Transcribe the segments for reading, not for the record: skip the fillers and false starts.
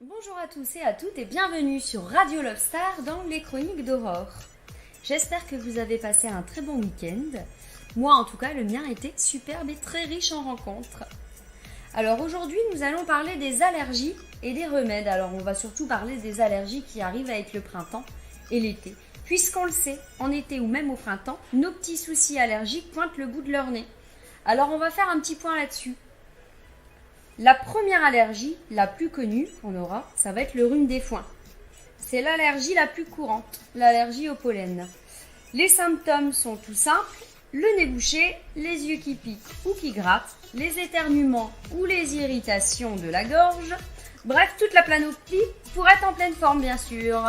Bonjour à tous et à toutes et bienvenue sur Radio Love Star dans les chroniques d'Aurore. J'espère que vous avez passé un très bon week-end. Moi en tout cas, le mien était superbe et très riche en rencontres. Alors aujourd'hui, nous allons parler des allergies et des remèdes. Alors on va surtout parler des allergies qui arrivent avec le printemps et l'été. Puisqu'on le sait, en été ou même au printemps, nos petits soucis allergiques pointent le bout de leur nez. Alors on va faire un petit point là-dessus. La première allergie, la plus connue qu'on aura, ça va être le rhume des foins. C'est l'allergie la plus courante, l'allergie au pollen. Les symptômes sont tout simples, le nez bouché, les yeux qui piquent ou qui grattent, les éternuements ou les irritations de la gorge, bref, toute la panoplie pour être en pleine forme bien sûr.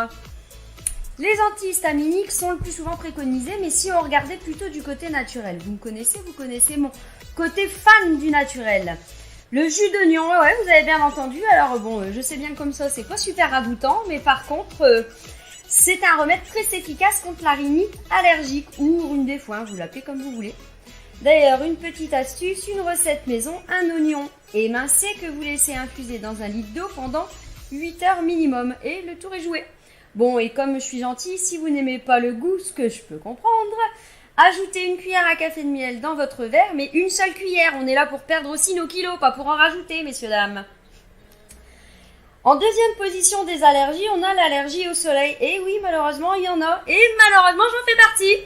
Les antihistaminiques sont le plus souvent préconisés, mais si on regardait plutôt du côté naturel, vous connaissez mon côté fan du naturel. Le jus d'oignon, ouais, vous avez bien entendu. Alors bon, je sais bien comme ça, c'est pas super ragoûtant, mais par contre, c'est un remède très efficace contre la rhinite allergique ou rhume des foins, vous l'appelez comme vous voulez. D'ailleurs, une petite astuce, une recette maison, un oignon émincé que vous laissez infuser dans un litre d'eau pendant 8 heures minimum et le tour est joué. Bon, et comme je suis gentille, si vous n'aimez pas le goût, ce que je peux comprendre, ajoutez une cuillère à café de miel dans votre verre, mais une seule cuillère. On est là pour perdre aussi nos kilos, pas pour en rajouter, messieurs, dames. En deuxième position des allergies, on a l'allergie au soleil. Et oui, malheureusement, il y en a. Et malheureusement, j'en fais partie.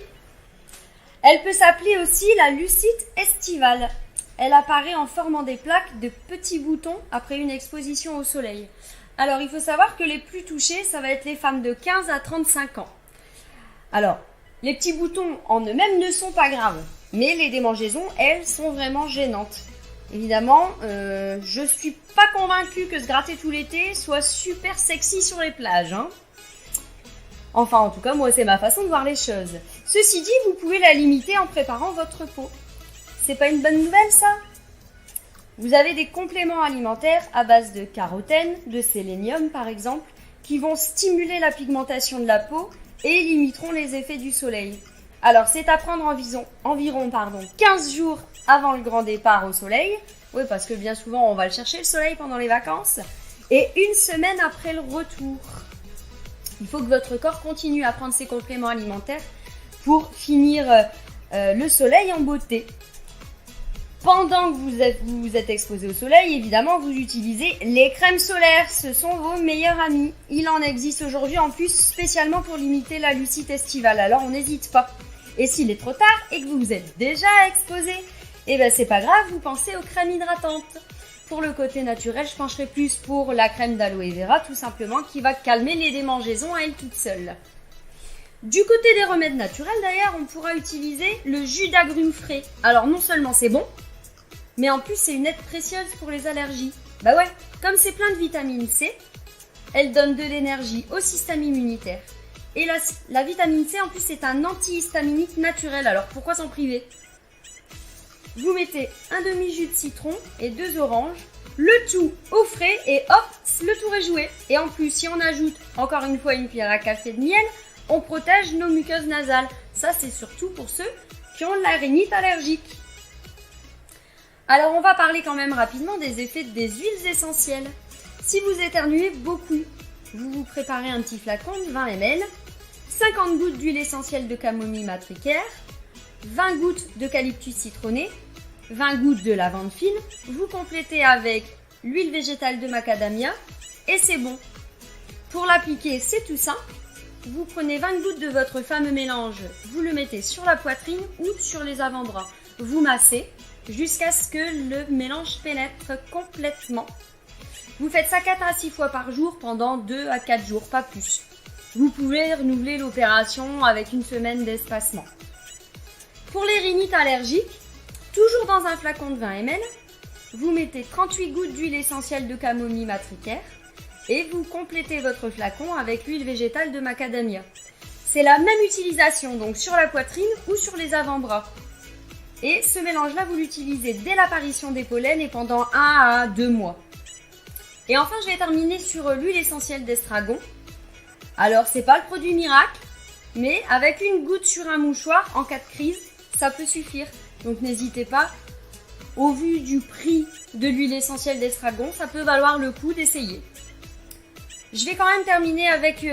Elle peut s'appeler aussi la lucite estivale. Elle apparaît en formant des plaques de petits boutons après une exposition au soleil. Alors, il faut savoir que les plus touchées, ça va être les femmes de 15 à 35 ans. Alors, les petits boutons en eux-mêmes ne sont pas graves, mais les démangeaisons, elles, sont vraiment gênantes. Évidemment, je suis pas convaincue que se gratter tout l'été soit super sexy sur les plages. Hein. Enfin, en tout cas, moi, c'est ma façon de voir les choses. Ceci dit, vous pouvez la limiter en préparant votre peau. C'est pas une bonne nouvelle, ça ? Vous avez des compléments alimentaires à base de carotène, de sélénium par exemple, qui vont stimuler la pigmentation de la peau et limiteront les effets du soleil. Alors c'est à prendre environ 15 jours avant le grand départ au soleil. Oui, parce que bien souvent on va le chercher le soleil pendant les vacances. Et une semaine après le retour. Il faut que votre corps continue à prendre ses compléments alimentaires pour finir le soleil en beauté. Pendant que vous êtes exposé au soleil, évidemment, vous utilisez les crèmes solaires. Ce sont vos meilleurs amis. Il en existe aujourd'hui en plus spécialement pour limiter la lucite estivale. Alors, on n'hésite pas. Et s'il est trop tard et que vous vous êtes déjà exposé, eh ben c'est pas grave, vous pensez aux crèmes hydratantes. Pour le côté naturel, je pencherai plus pour la crème d'aloe vera, tout simplement, qui va calmer les démangeaisons à elle toute seule. Du côté des remèdes naturels, d'ailleurs, on pourra utiliser le jus d'agrumes frais. Alors, non seulement c'est bon, mais en plus, c'est une aide précieuse pour les allergies. Bah ouais, comme c'est plein de vitamine C, elle donne de l'énergie au système immunitaire. Et la vitamine C, en plus, c'est un antihistaminique naturel. Alors, pourquoi s'en priver ? Vous mettez un demi-jus de citron et 2 oranges, le tout au frais et hop, le tour est joué. Et en plus, si on ajoute encore une fois une cuillère à café de miel, on protège nos muqueuses nasales. Ça, c'est surtout pour ceux qui ont de la rhinite allergique. Alors on va parler quand même rapidement des effets des huiles essentielles. Si vous éternuez beaucoup, vous vous préparez un petit flacon de 20 ml, 50 gouttes d'huile essentielle de camomille matricaire, 20 gouttes d'eucalyptus citronné, 20 gouttes de lavande fine, vous complétez avec l'huile végétale de macadamia et c'est bon. Pour l'appliquer, c'est tout simple. Vous prenez 20 gouttes de votre fameux mélange, vous le mettez sur la poitrine ou sur les avant-bras. Vous massez jusqu'à ce que le mélange pénètre complètement. Vous faites ça 4 à 6 fois par jour pendant 2 à 4 jours, pas plus. Vous pouvez renouveler l'opération avec une semaine d'espacement. Pour les rhinites allergiques, toujours dans un flacon de 20 ml, vous mettez 38 gouttes d'huile essentielle de camomille matricaire et vous complétez votre flacon avec l'huile végétale de macadamia. C'est la même utilisation donc sur la poitrine ou sur les avant-bras. Et ce mélange-là, vous l'utilisez dès l'apparition des pollens et pendant 1 à 2 mois. Et enfin, je vais terminer sur l'huile essentielle d'estragon. Alors, c'est pas le produit miracle, mais avec une goutte sur un mouchoir en cas de crise, ça peut suffire. Donc, n'hésitez pas. Au vu du prix de l'huile essentielle d'estragon, ça peut valoir le coup d'essayer. Je vais quand même terminer avec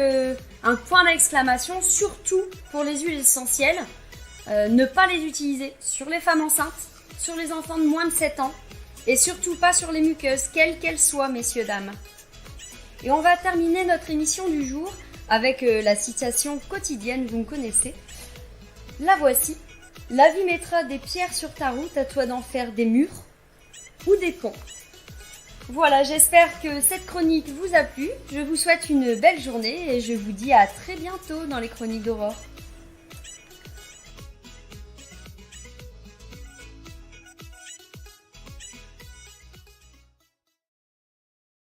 un point d'exclamation, surtout pour les huiles essentielles. Ne pas les utiliser sur les femmes enceintes, sur les enfants de moins de 7 ans et surtout pas sur les muqueuses, quelles qu'elles soient, messieurs, dames. Et on va terminer notre émission du jour avec la citation quotidienne, vous me connaissez. La voici. La vie mettra des pierres sur ta route, à toi d'en faire des murs ou des ponts. Voilà, j'espère que cette chronique vous a plu. Je vous souhaite une belle journée et je vous dis à très bientôt dans les Chroniques d'Aurore.